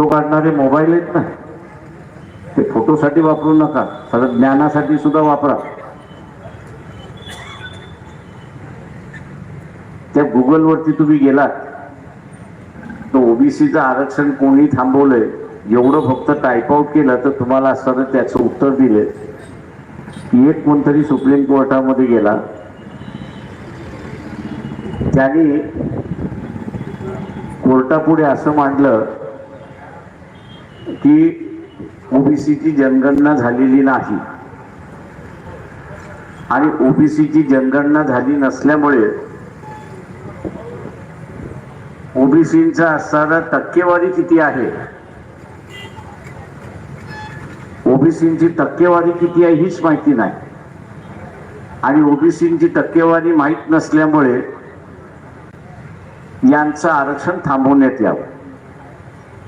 Photo काढणारे mobile आहेत ना, ते फोटोसाठी वापरू नका, सगळं ज्ञानासाठी सुद्धा वापरा. त्या गुगलवरती तुम्ही गेलात तर ओबीसीचं आरक्षण कोणी थांबवलंय एवढं फक्त टाईप आउट केलं तर तुम्हाला असताना त्याचं उत्तर दिले की एक कोणतरी सुप्रीम कोर्टामध्ये गेला, त्यांनी कोर्टापुढे असं मांडलं की ओबीसीची जनगणना झालेली नाही आणि ओबीसीची जनगणना झाली नसल्यामुळे ओबीसींचा असणारा टक्केवारी किती आहे, ओबीसींची टक्केवारी किती आहे हीच माहिती नाही आणि ओबीसींची टक्केवारी माहीत नसल्यामुळे यांचं आरक्षण थांबवण्यात यावं.